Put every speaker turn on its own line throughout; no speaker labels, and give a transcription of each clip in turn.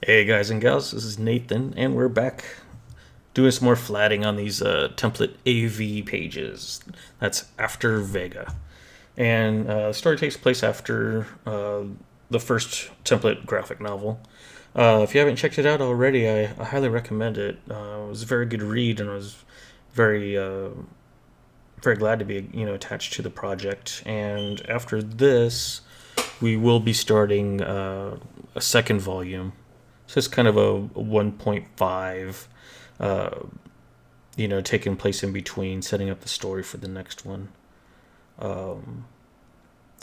Hey guys and gals, this is Nathan, and we're back doing some more flatting on these template AV pages. That's after Vega. And the story takes place after the first template graphic novel. If you haven't checked it out already, I highly recommend it. It was a very good read, and I was very very glad to be attached to the project. And after this, we will be starting a second volume. So it's kind of a 1.5, taking place in between, setting up the story for the next one. Yeah,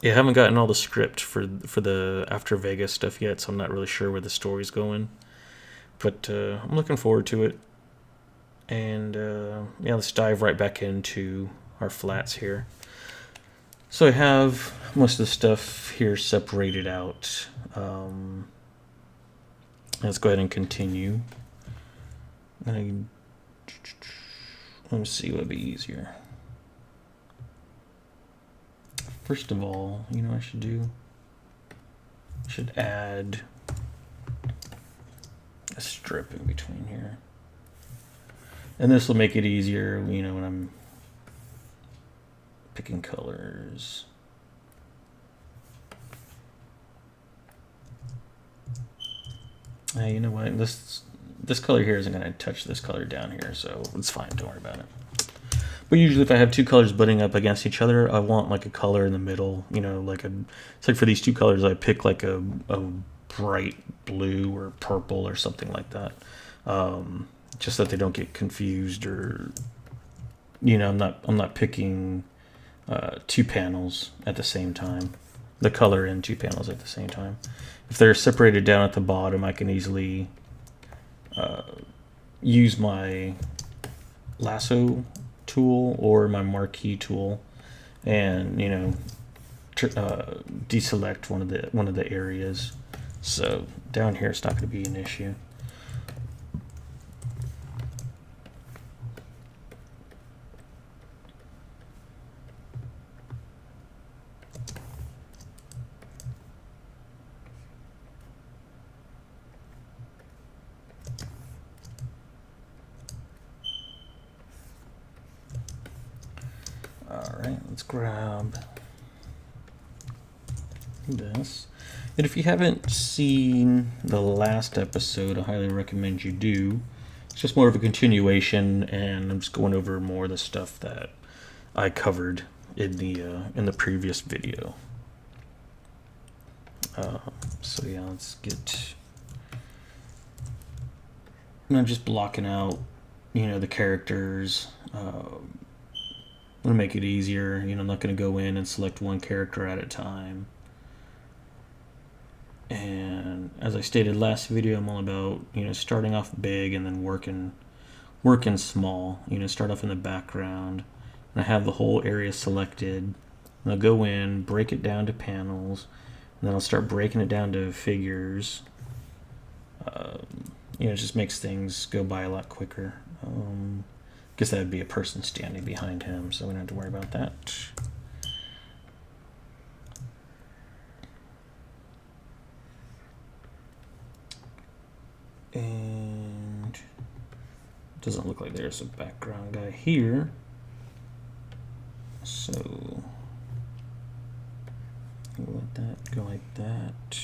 I haven't gotten all the script for the After Vegas stuff yet, so I'm not really sure where the story's going. But I'm looking forward to it. And yeah, let's dive right back into our flats here. So I have most of the stuff here separated out. Let's go ahead and continue. Let me see what would be easier. First of all, you know what I should do? I should add a strip in between here. And this will make it easier, when I'm picking colors. You know what? This color here isn't going to touch this color down here, so it's fine. Don't worry about it. But usually, if I have two colors butting up against each other, I want like a color in the middle. It's like for these two colors, I pick like a bright blue or purple or something like that, just so that they don't get confused. Or I'm not picking two panels at the same time. The color in two panels at the same time. If they're separated down at the bottom, I can easily use my lasso tool or my marquee tool, and deselect one of the areas. So down here, it's not going to be an issue. Alright, let's grab this. And if you haven't seen the last episode, I highly recommend you do. It's just more of a continuation, and I'm just going over more of the stuff that I covered in the previous video. So yeah, let's get. I'm just blocking out, the characters. I'm going to make it easier. I'm not going to go in and select one character at a time. And as I stated last video, I'm all about, starting off big and then working small. Start off in the background. And I have the whole area selected. And I'll go in, break it down to panels, and then I'll start breaking it down to figures. It just makes things go by a lot quicker. Guess that would be a person standing behind him, so we don't have to worry about that. And it doesn't look like there's a background guy here. So we'll let that go like that.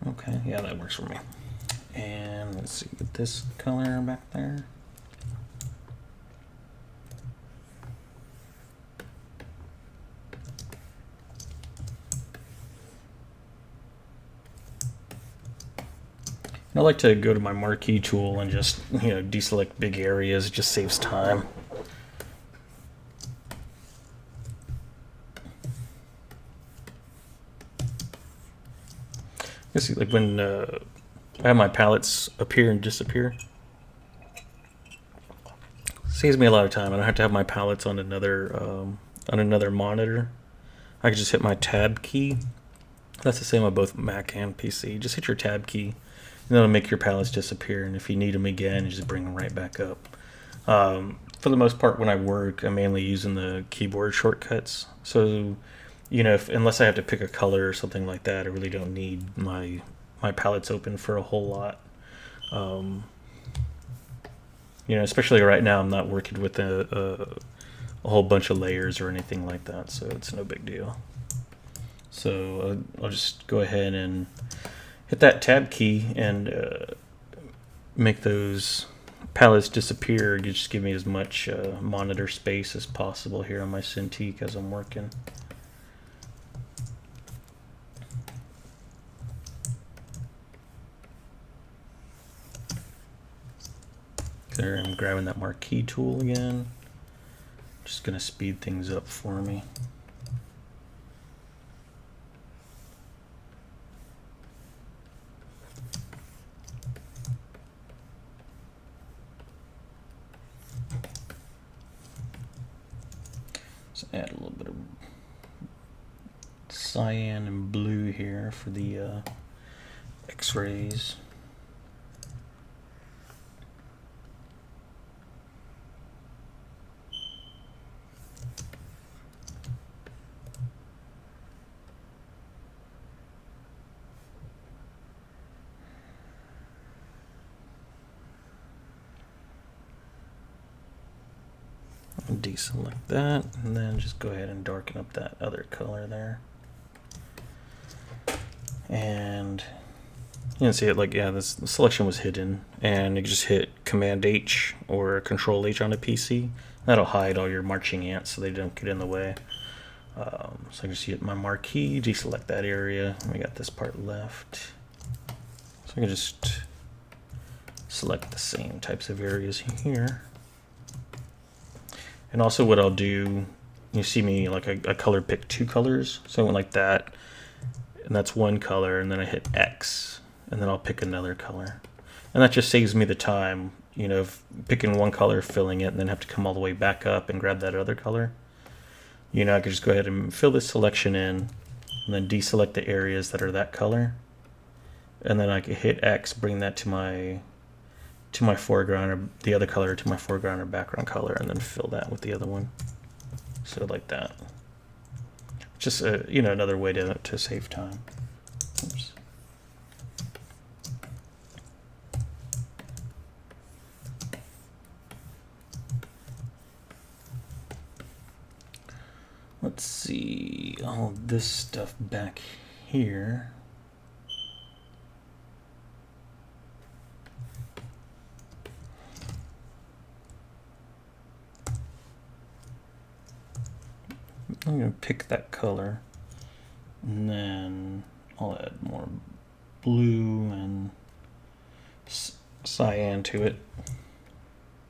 Okay, yeah, that works for me. And let's see, get this color back there. I like to go to my marquee tool and just, deselect big areas. It just saves time. You see, like when I have my palettes appear and disappear, saves me a lot of time. I don't have to have my palettes on another monitor. I can just hit my tab key. That's the same on both Mac and PC. Just hit your tab key, that'll make your palettes disappear, and if you need them again, you just bring them right back up. For the most part, when I work, I'm mainly using the keyboard shortcuts. So, unless I have to pick a color or something like that, I really don't need my palettes open for a whole lot. Especially right now, I'm not working with a whole bunch of layers or anything like that, so it's no big deal. So I'll just go ahead and hit that tab key and make those palettes disappear. You just give me as much monitor space as possible here on my Cintiq as I'm working. There, I'm grabbing that marquee tool again. Just going to speed things up for me. So add a little bit of cyan and blue here for the X-rays. Deselect that, and then just go ahead and darken up that other color there. And you can see it the selection was hidden, and you can just hit Command H or Control H on a PC. That'll hide all your marching ants so they don't get in the way. So I just hit my marquee, deselect that area, and we got this part left. So I can just select the same types of areas here. And also what I'll do, you see me I color pick 2 colors, so I went like that, and that's one color, and then I hit X, and then I'll pick another color. And that just saves me the time, of picking one color, filling it, and then have to come all the way back up and grab that other color. I could just go ahead and fill this selection in, and then deselect the areas that are that color. And then I could hit X, bring that to my foreground, or the other color to my foreground or background color, and then fill that with the other one. So like that. Just another way to save time. Oops. Let's see all this stuff back here. I'm going to pick that color, and then I'll add more blue and cyan to it.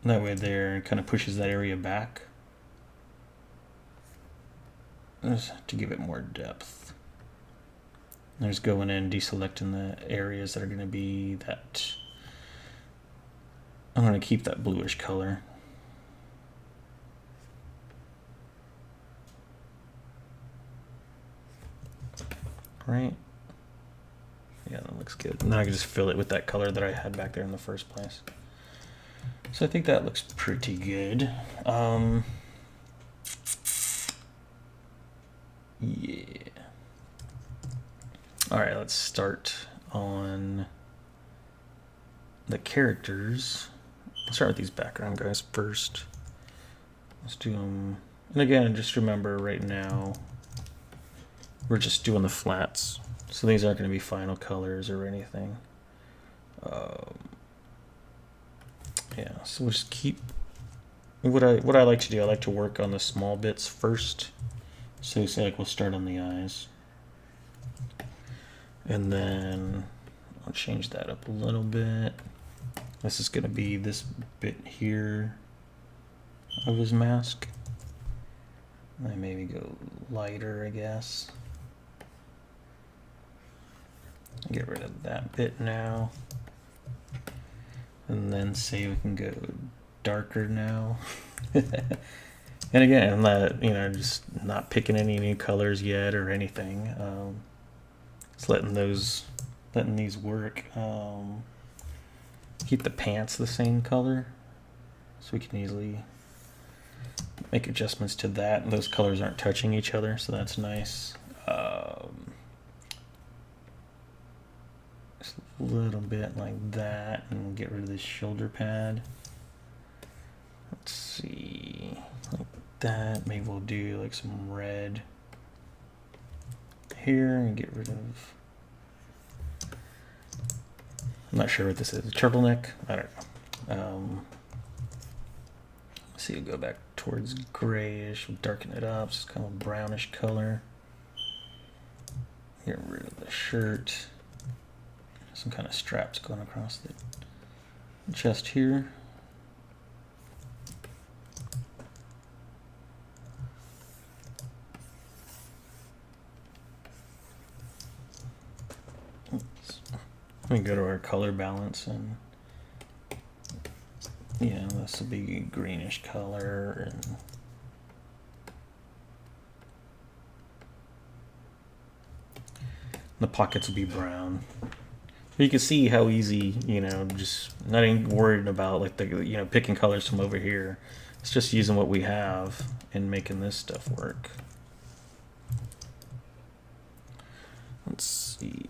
And that way there, it kind of pushes that area back, just to give it more depth. And just going in, deselecting the areas that are going to be that. I'm going to keep that bluish color. Right? Yeah, that looks good. And then I can just fill it with that color that I had back there in the first place. So I think that looks pretty good. Yeah. Alright, let's start on the characters. Let's start with these background guys first. Let's do them. And again, just remember right now, we're just doing the flats, so these aren't going to be final colors or anything. Yeah, so we'll just keep what I like to do. I like to work on the small bits first. So say we'll start on the eyes, and then I'll change that up a little bit. This is going to be this bit here of his mask. I maybe go lighter, I guess. Get rid of that bit now. And then say we can go darker now. And again, I'm not, just not picking any new colors yet or anything. Just letting those letting these work. Keep the pants the same color, so we can easily make adjustments to that. Those colors aren't touching each other, so that's nice. Just a little bit like that, and get rid of this shoulder pad. Let's see, like that. Maybe we'll do like some red here and get rid of. I'm not sure what this is. A turtleneck? I don't know. See, we'll go back towards grayish. We'll darken it up. It's kind of a brownish color. Get rid of the shirt. Some kind of straps going across the chest here. We can go to our color balance, and yeah, this will be greenish color, and the pockets will be brown. You can see how easy, just not even worried about like the picking colors from over here. It's just using what we have and making this stuff work. Let's see.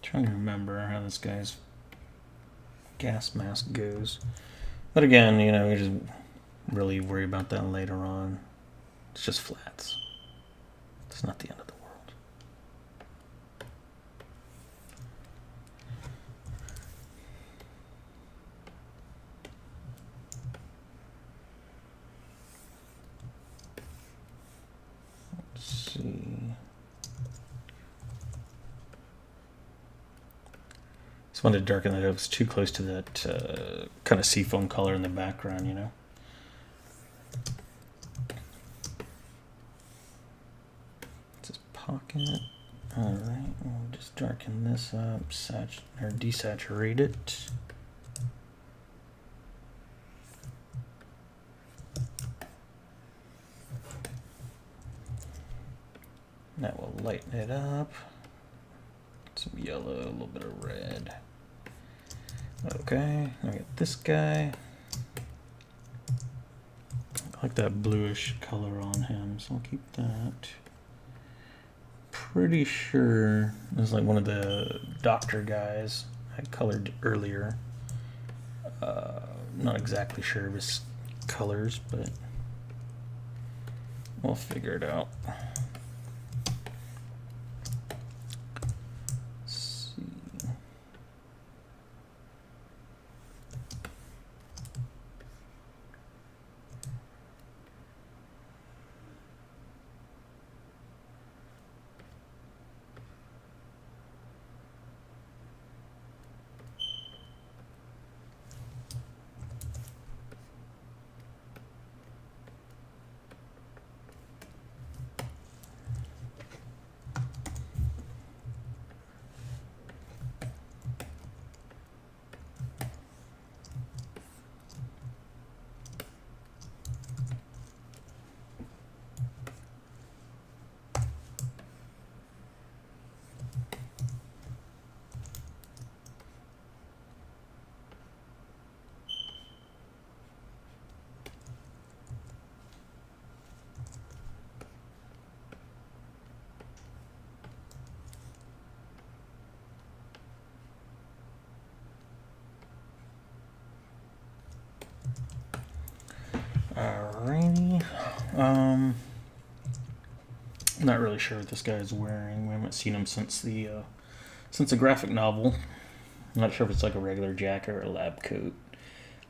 Trying to remember how this guy's gas mask goes. But again, we just really worry about that later on. It's just flats. It's not the end of the world. Let's see. Just wanted to darken that up. It's too close to that kind of seafoam color in the background, This pocket. Alright, we'll just darken this up, or desaturate it. That will lighten it up. Some yellow, a little bit of red. Okay, I got this guy. I like that bluish color on him, so I'll keep that. Pretty sure this is like one of the doctor guys I colored earlier. Not exactly sure of his colors, but we'll figure it out. Alrighty. Not really sure what this guy is wearing. We haven't seen him since the graphic novel. I'm not sure if it's like a regular jacket or a lab coat.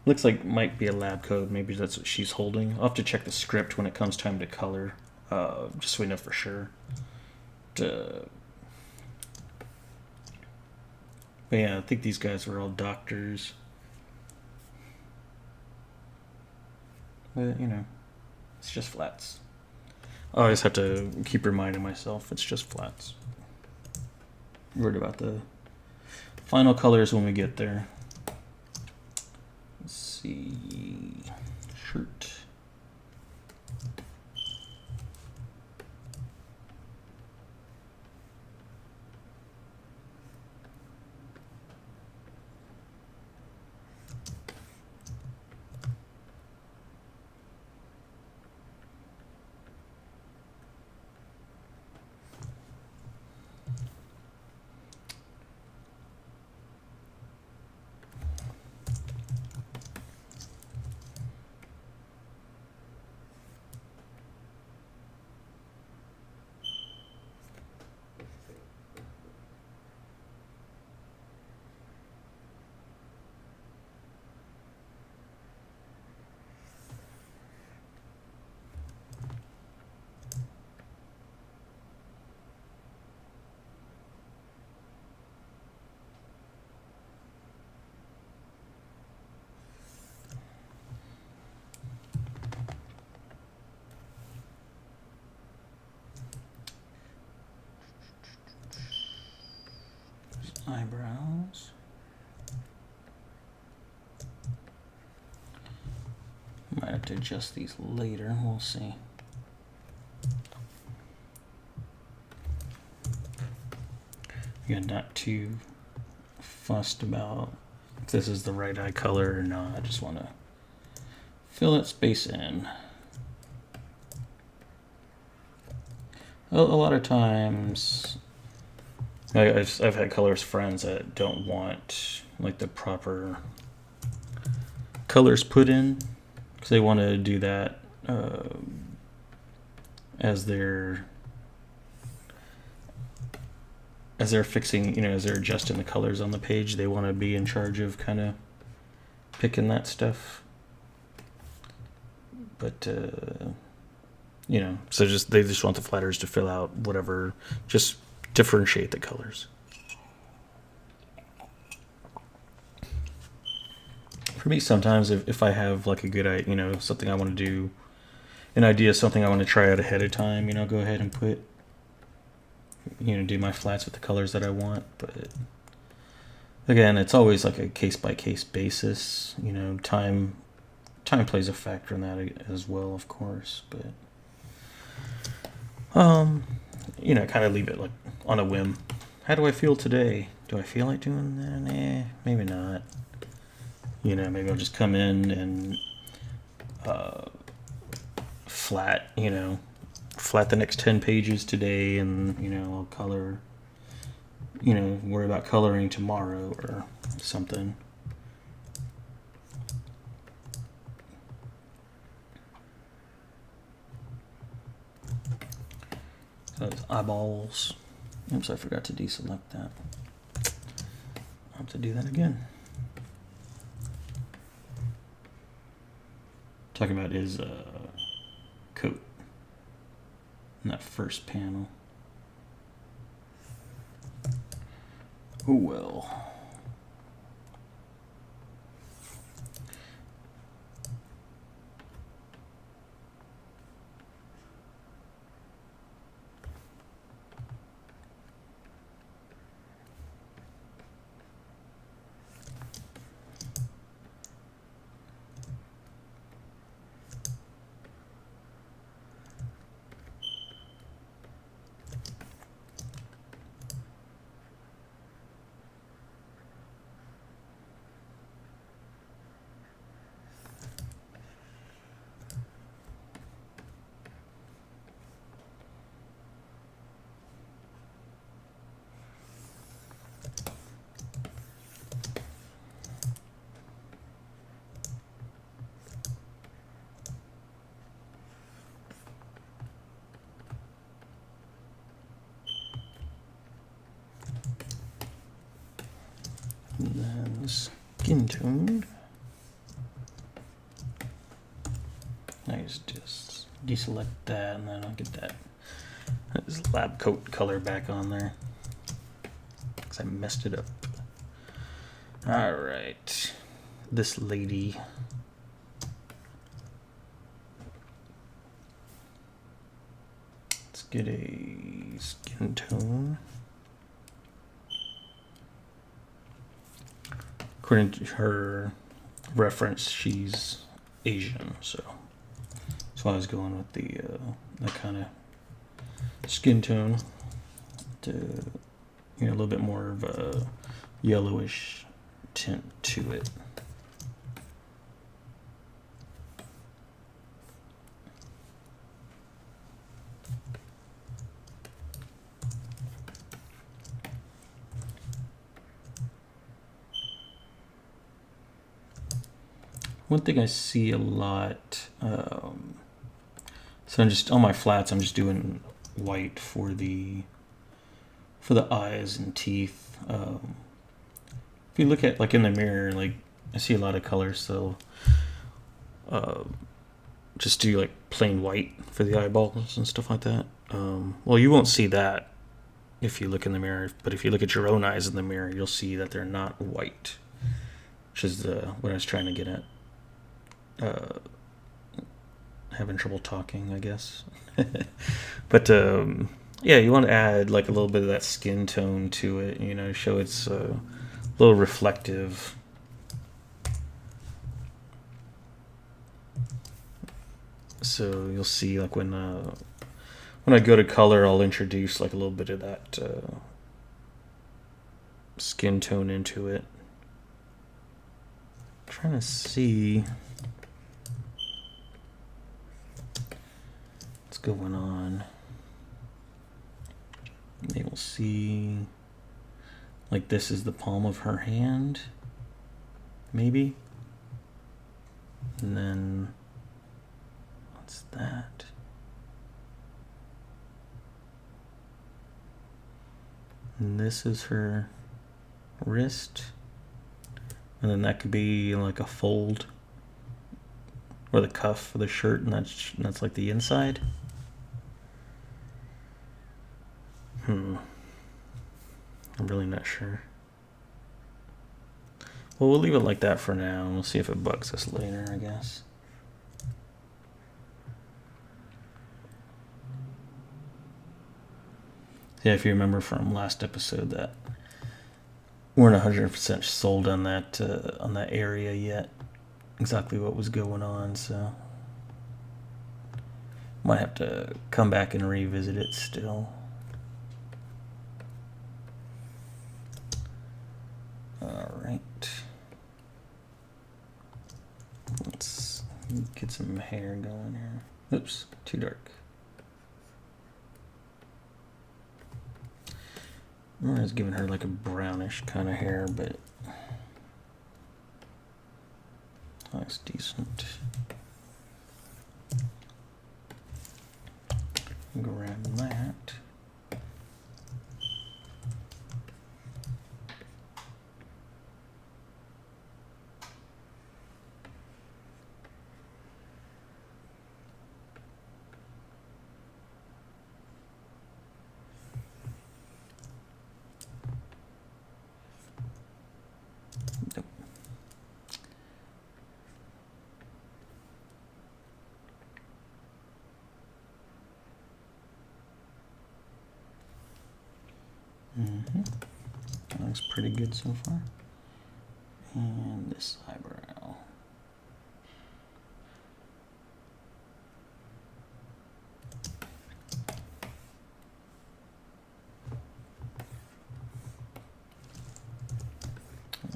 Looks like might be a lab coat. Maybe that's what she's holding. I'll have to check the script when it comes time to color, just so we know for sure. But yeah, I think these guys were all doctors. But, you know, it's just flats. I always have to keep reminding myself it's just flats. Worried about the final colors when we get there. Let's see. Shirt. Eyebrows. Might have to adjust these later. We'll see. Again, not too fussed about if this is the right eye color or not. I just want to fill that space in. A lot of times, I've had colorist friends that don't want like the proper colors put in because they want to do that as they're fixing, you know, as they're adjusting the colors on the page. They want to be in charge of kind of picking that stuff. But you know, so they just want the flatters to fill out whatever, just differentiate the colors. For me, sometimes if I have like a good idea, you know, something I want to do, an idea, something I want to try out ahead of time, you know, go ahead and put, you know, do my flats with the colors that I want. But again, it's always like a case by case basis. You know, time plays a factor in that as well, of course. But you know, kind of leave it like on a whim. How do I feel today? Do I feel like doing that? Nah, maybe not. You know, maybe I'll just come in and flat, you know, flat the next 10 pages today, and, you know, I'll color, you know, worry about coloring tomorrow or something. Those eyeballs. Oops, I forgot to deselect that. I'll have to do that again. Talking about his coat in that first panel. Oh well. And then skin tone. always just deselect that, and then I'll get that lab coat color back on there because I messed it up. All right, this lady. Let's get a skin tone. According to her reference, she's Asian, so that's why I was going with the that kind of skin tone to, you know, a little bit more of a yellowish tint to it. One thing I see a lot, so I'm just on my flats. I'm just doing white for the eyes and teeth. If you look at like in the mirror, like I see a lot of colors, so just do like plain white for the eyeballs and stuff like that. Well, you won't see that if you look in the mirror, but if you look at your own eyes in the mirror, you'll see that they're not white, which is what I was trying to get at. Having trouble talking, I guess. But yeah, you want to add like a little bit of that skin tone to it, you know, show it's a little reflective. So you'll see like when I go to color, I'll introduce like a little bit of that skin tone into it. I'm trying to see what's going on. Maybe we'll see like this is the palm of her hand, maybe. And then what's that? And this is her wrist. And then that could be like a fold or the cuff of the shirt, and that's like the inside. I'm really not sure. Well, we'll leave it like that for now, and we'll see if it bugs us later, I guess. Yeah, if you remember from last episode that we weren't 100% sold on that area yet, exactly what was going on, so might have to come back and revisit it still. All right, let's get some hair going here. Oops, too dark. I was giving her like a brownish kind of hair, but looks decent. Grab that. That looks pretty good so far. And this eyebrow.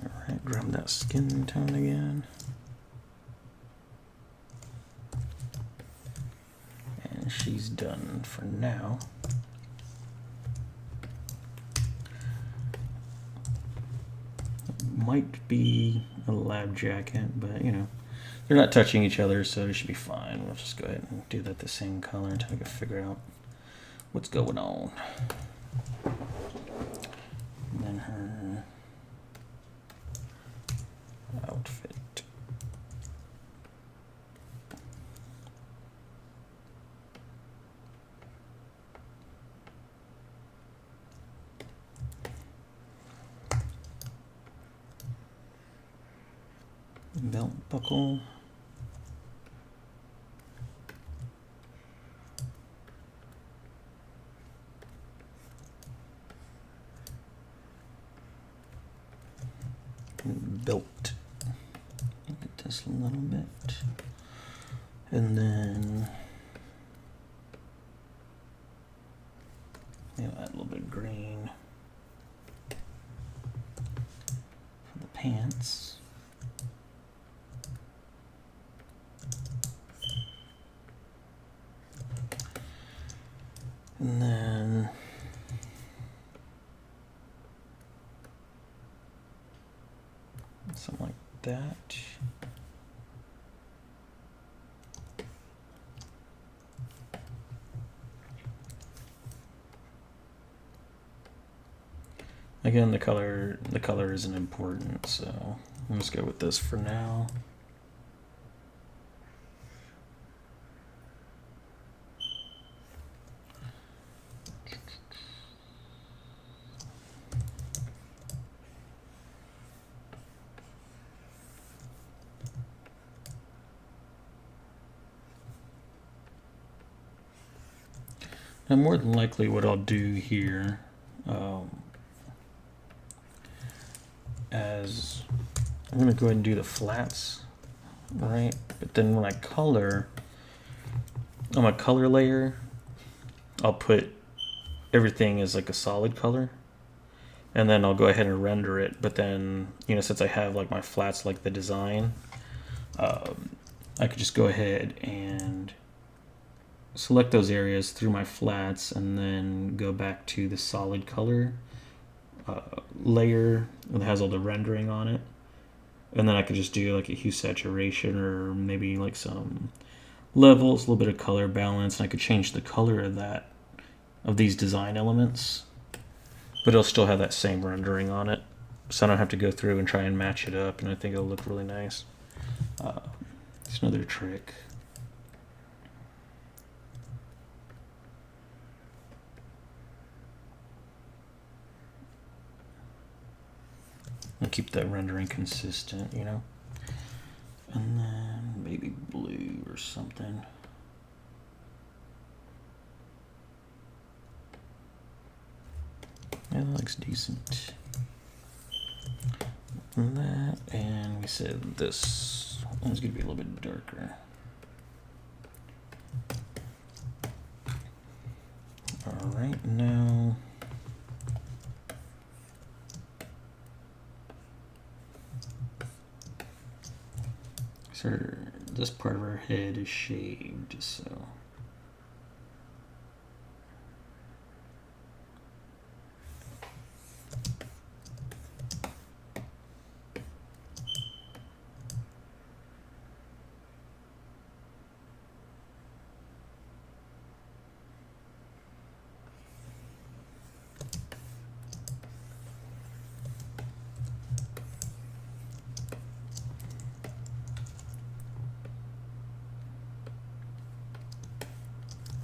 Alright, grab that skin tone again. And she's done for now. Might be a lab jacket, but you know, they're not touching each other, so it should be fine. We'll just go ahead and do that the same color until we can figure out what's going on. And then her outfit. buckle. Belt. Look at this a little bit. And then add a little bit of green for the pants. And then something like that. Again, the color isn't important, so I'll just go with this for now. Now, more than likely what I'll do here, as I'm going to go ahead and do the flats, right? But then when I color, on my color layer, I'll put everything as like a solid color. And then I'll go ahead and render it. But then, you know, since I have like my flats like the design, I could just go ahead and select those areas through my flats and then go back to the solid color layer that has all the rendering on it. And then I could just do like a hue saturation or maybe like some levels, a little bit of color balance, and I could change the color of these design elements, but it'll still have that same rendering on it, so I don't have to go through and try and match it up, and I think it'll look really nice. It's another trick. And keep that rendering consistent, you know. And then maybe blue or something. Yeah, that looks decent. And that, and we said this one's gonna be a little bit darker. All right, now. So this part of our head is shaved, so.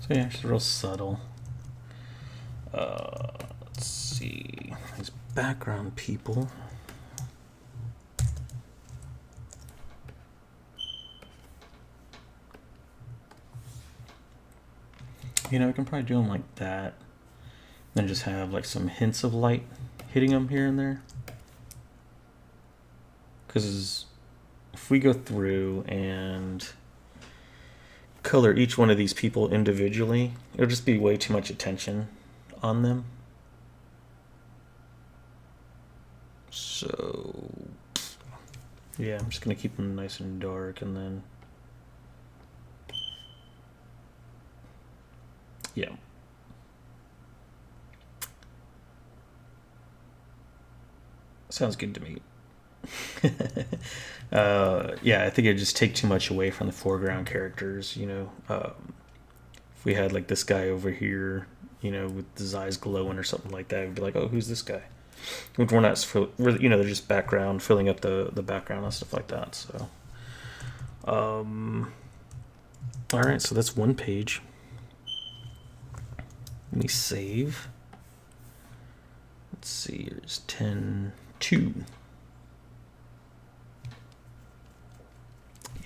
So yeah, it's real subtle. Let's see, these background people. You know, we can probably do them like that. Then just have like some hints of light hitting them here and there. Because if we go through and color each one of these people individually, it'll just be way too much attention on them. So yeah, I'm just gonna keep them nice and dark, and then yeah. Sounds good to me. Yeah, I think it'd just take too much away from the foreground characters, you know. If we had like this guy over here, you know, with his eyes glowing or something like that, we'd be like, oh, who's this guy? Which we're not, you know, they're just background, filling up the background and stuff like that. So, all right, so that's one page. Let me save. Let's see, here's 10.2.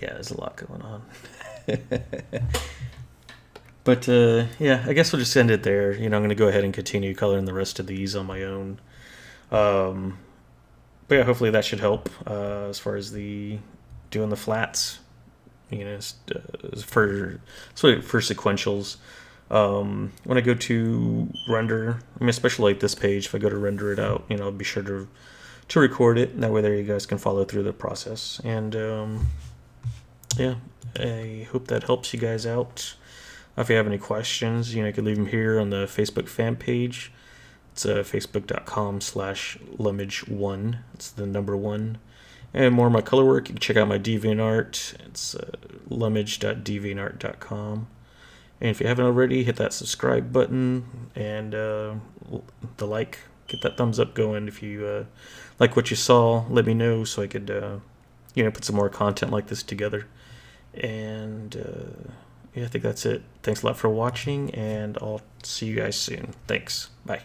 Yeah, there's a lot going on. But yeah, I guess we'll just end it there. I'm going to go ahead and continue coloring the rest of these on my own. Um, but yeah, hopefully that should help as far as the doing the flats. For sequentials. When I go to render, especially like this page, if I go to render it out, I'll be sure to record it. And that way, there you guys can follow through the process. And yeah, I hope that helps you guys out. If you have any questions, you can leave them here on the Facebook fan page. It's facebook.com/lummage1. It's the number 1. And more of my color work, you can check out my DeviantArt. It's lummage.deviantart.com. And if you haven't already, hit that subscribe button and the like. Get that thumbs up going. If you like what you saw, let me know so I could put some more content like this together. And yeah, I think that's it. Thanks a lot for watching, and I'll see you guys soon. Thanks. Bye.